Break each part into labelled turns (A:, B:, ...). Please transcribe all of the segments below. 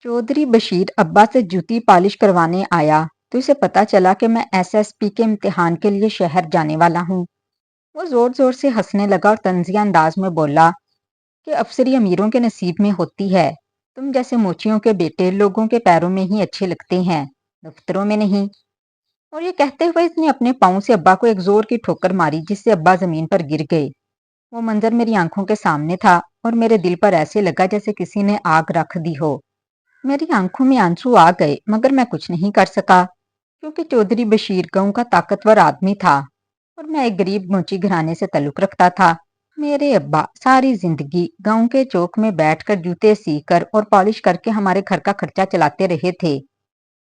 A: चौधरी बशीर अब्बा से जूती पॉलिश करवाने आया तो इसे पता चला कि मैं एसएसपी के इम्तिहान के लिए शहर जाने वाला हूँ। वो जोर जोर से हंसने लगा और तंजिया अंदाज में बोला कि अफसरी अमीरों के नसीब में होती है। तुम जैसे मोचियों के बेटे लोगों के पैरों में ही अच्छे लगते हैं, दफ्तरों में नहीं। और ये कहते हुए इसने अपने पाँव से अब्बा को एक जोर की ठोकर मारी जिससे अब्बा जमीन पर गिर गए। वो मंजर मेरी आंखों के सामने था और मेरे दिल पर ऐसे लगा जैसे किसी ने आग रख दी हो। मेरी आंखों में आंसू आ गए मगर मैं कुछ नहीं कर सका, क्योंकि चौधरी बशीर गांव का ताकतवर आदमी था और मैं एक गरीब मोची घराने से ताल्लुक रखता था। मेरे अब्बा सारी जिंदगी गांव के चौक में बैठकर जूते सीकर और पॉलिश करके हमारे घर का खर्चा चलाते रहे थे।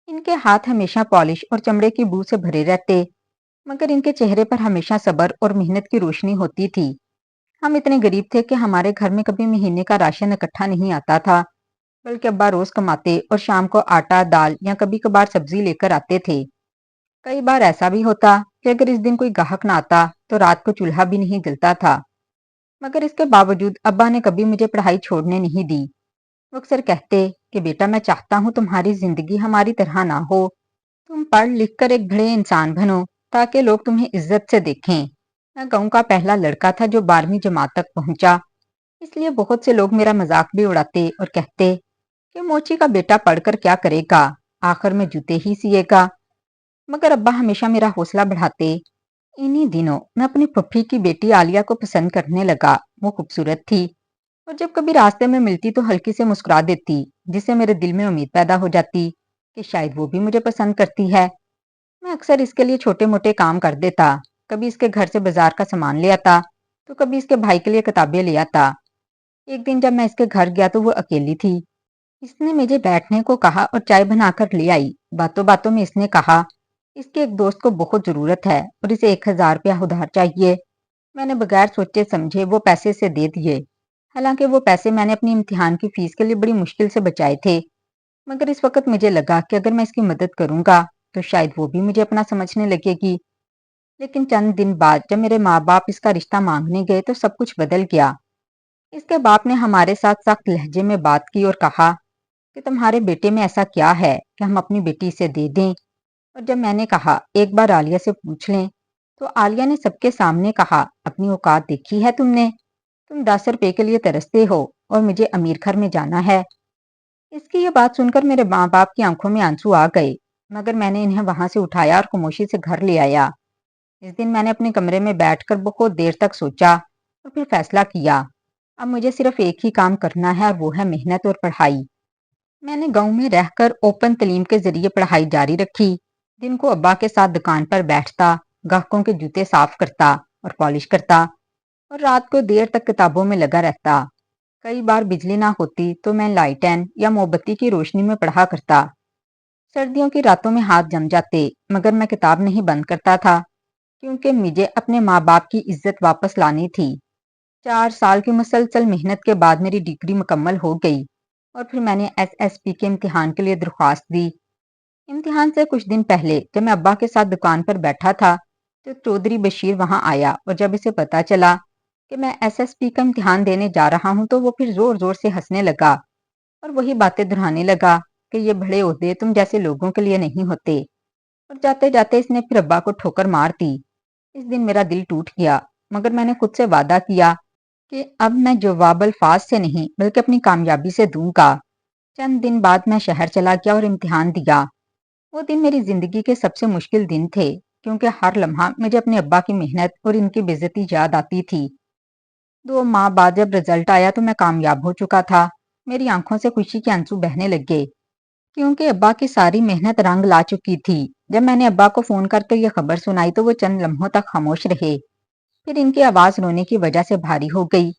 A: इनके हाथ हमेशा पॉलिश और चमड़े की बू से भरे रहते, मगर इनके चेहरे पर हमेशा सब्र और मेहनत की रोशनी होती थी। हम इतने गरीब थे कि हमारे घर में कभी महीने का राशन इकट्ठा नहीं आता था, बल्कि अब्बा रोज कमाते और शाम को आटा दाल या कभी कभार सब्जी लेकर आते थे। कई बार ऐसा भी होता कि अगर इस दिन कोई ग्राहक ना आता तो रात को चूल्हा भी नहीं जलता था। मगर इसके बावजूद अब्बा ने कभी मुझे पढ़ाई छोड़ने नहीं दी। वो अक्सर कहते कि बेटा, मैं चाहता हूँ तुम्हारी जिंदगी हमारी तरह ना हो। तुम पढ़ लिख कर एक बड़े इंसान बनो ताकि लोग तुम्हें इज्जत से देखें। मैं गांव का पहला लड़का था जो 12वीं जमात तक पहुंचा, इसलिए बहुत से लोग मेरा मजाक भी उड़ाते और कहते कि मोची का बेटा पढ़कर क्या करेगा, आखिर में जूते ही सिएगा। मगर अब्बा हमेशा मेरा हौसला बढ़ाते। इन्हीं दिनों मैं अपनी पप्पी की बेटी आलिया को पसंद करने लगा। वो खूबसूरत थी और जब कभी रास्ते में मिलती तो हल्की से मुस्कुरा देती, जिससे मेरे दिल में उम्मीद पैदा हो जाती कि शायद वो भी मुझे पसंद करती है। मैं अक्सर इसके लिए छोटे मोटे काम कर देता। कभी इसके घर से बाजार का सामान ले आता तो कभी इसके भाई के लिए किताबें ले आता। एक दिन जब मैं इसके घर गया तो वो अकेली थी। इसने मुझे बैठने को कहा और चाय बनाकर ले आई। बातों बातों में इसने कहा इसके एक दोस्त को बहुत जरूरत है और इसे 1000 रुपया उधार चाहिए। मैंने बगैर सोचे समझे वो पैसे से दे दिए। हालांकि वो पैसे मैंने अपनी इम्तिहान की फीस के लिए बड़ी मुश्किल से बचाए थे, मगर इस वक्त मुझे लगा कि अगर मैं इसकी मदद करूंगा तो शायद वो भी मुझे अपना समझने लगेगी। लेकिन चंद दिन बाद जब मेरे माँ बाप इसका रिश्ता मांगने गए तो सब कुछ बदल गया। इसके बाप ने हमारे साथ सख्त लहजे में बात की और कहा कि तुम्हारे बेटे में ऐसा क्या है कि हम अपनी बेटी इसे दे दें। और जब मैंने कहा एक बार आलिया से पूछ लें, तो आलिया ने सबके सामने कहा अपनी औकात देखी है तुमने? तुम 10 रुपए के लिए तरसते हो और मुझे अमीर घर में जाना है। इसकी ये बात सुनकर मेरे माँ बाप की आंखों में आंसू आ गए, मगर मैंने इन्हें वहां से उठाया और खामोशी से घर ले आया। इस दिन मैंने अपने कमरे में बैठकर बहुत देर तक सोचा और फिर फैसला किया। अब मुझे सिर्फ एक ही काम करना है और वो है मेहनत और पढ़ाई। मैंने गांव में रहकर ओपन तालीम के जरिए पढ़ाई जारी रखी। दिन को अब्बा के साथ दुकान पर बैठता, ग्राहकों के जूते साफ करता और पॉलिश करता, और रात को देर तक किताबों में लगा रहता। कई बार बिजली ना होती तो मैं लाइटन या मोमबत्ती की रोशनी में पढ़ा करता। सर्दियों की रातों में हाथ जम जाते, मगर मैं किताब नहीं बंद करता था, क्योंकि मुझे अपने माँ बाप की इज्जत वापस लानी थी। 4 साल की मुसलसल मेहनत के बाद मेरी डिग्री मुकम्मल हो गई और फिर मैंने एसएसपी के इम्तिहान के लिए दरख्वास्त दी। इम्तिहान से कुछ दिन पहले जब मैं अब्बा के साथ दुकान पर बैठा था तो चौधरी बशीर वहां आया, और जब इसे पता चला कि मैं एसएसपी का इम्तिहान देने जा रहा हूं तो वो फिर जोर जोर से हंसने लगा और वही बातें दोहराने लगा कि ये बड़े ओहदे तुम जैसे लोगों के लिए नहीं होते। और जाते जाते इसने फिर अब्बा को ठोकर मार दी। इस दिन मेरा दिल टूट गया, मगर मैंने खुद से वादा किया कि अब मैं जवाब अल्फाज से नहीं बल्कि अपनी कामयाबी से दूंगा। चंद दिन बाद मैं शहर चला गया और इम्तिहान दिया। वो दिन मेरी जिंदगी के सबसे मुश्किल दिन थे, क्योंकि हर लम्हा मुझे अपने अब्बा की मेहनत और इनकी बेइज्जती याद आती थी। 2 माह बाद जब रिजल्ट आया तो मैं कामयाब हो चुका था। मेरी आंखों से खुशी के आंसू बहने लगे, क्योंकि अब्बा की सारी मेहनत रंग ला चुकी थी। जब मैंने अब्बा को फोन करके ये खबर सुनाई तो वो चंद लम्हों तक खामोश रहे। फिर इनकी आवाज रोने की वजह से भारी हो गई।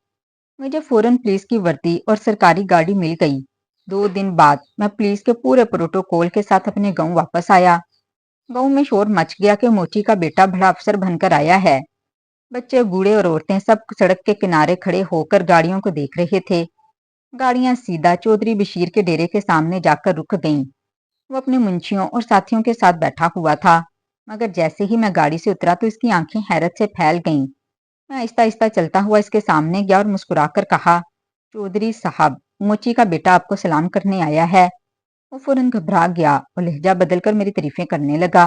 A: मुझे फौरन पुलिस की वर्दी और सरकारी गाड़ी मिल गई। 2 दिन बाद मैं पुलिस के पूरे प्रोटोकॉल के साथ अपने गांव वापस आया। गांव में शोर मच गया कि मोची का बेटा बड़ा अफसर बनकर आया है। बच्चे बूढ़े और औरतें सब सड़क के किनारे खड़े होकर गाड़ियों को देख रहे थे। गाड़ियां सीधा चौधरी बशीर के डेरे के सामने जाकर रुक गईं। वो अपने मुंशियों और साथियों के साथ बैठा हुआ था, मगर जैसे ही मैं गाड़ी से उतरा तो इसकी आंखें हैरत से फैल गईं। मैं आहिस्ता आहिस्ता चलता हुआ इसके सामने गया और मुस्कुराकर कहा, चौधरी साहब, मोची का बेटा आपको सलाम करने आया है। وہ فوراً گھبرا گیا اور لہجہ بدل کر میری تعریفیں کرنے لگا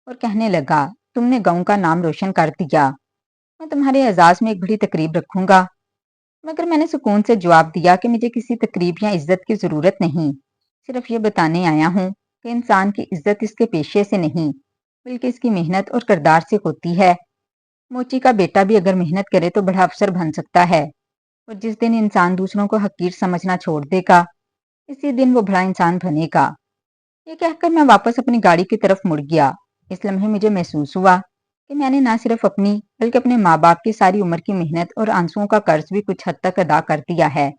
A: اور کہنے لگا، تم نے گاؤں کا نام روشن کر دیا، میں تمہارے اعزاز میں ایک بڑی تقریب رکھوں گا۔ مگر میں نے سکون سے جواب دیا کہ مجھے کسی تقریب یا عزت کی ضرورت نہیں، صرف یہ بتانے آیا ہوں کہ انسان کی عزت اس کے پیشے سے نہیں بلکہ اس کی محنت اور کردار سے ہوتی ہے۔ موچی کا بیٹا بھی اگر محنت کرے تو بڑا افسر بن سکتا ہے، اور جس دن انسان دوسروں کو حقیر سمجھنا چھوڑ دے گا اسی دن وہ بڑا انسان بنے گا۔ یہ کہہ کر میں واپس اپنی گاڑی کی طرف مڑ گیا۔ اس لمحے مجھے محسوس ہوا کہ میں نے نہ صرف اپنی بلکہ اپنے ماں باپ کی ساری عمر کی محنت اور آنسوؤں کا قرض بھی کچھ حد تک ادا کر دیا ہے۔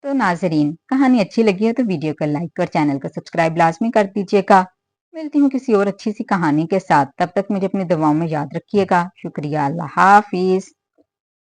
A: تو ناظرین، کہانی اچھی لگی ہے تو ویڈیو کو لائک اور چینل کو سبسکرائب لازمی کر دیجیے گا۔ ملتی ہوں کسی اور اچھی سی کہانی کے ساتھ، تب تک مجھے اپنی دعاؤں میں یاد رکھیے گا۔ شکریہ، اللہ حافظ۔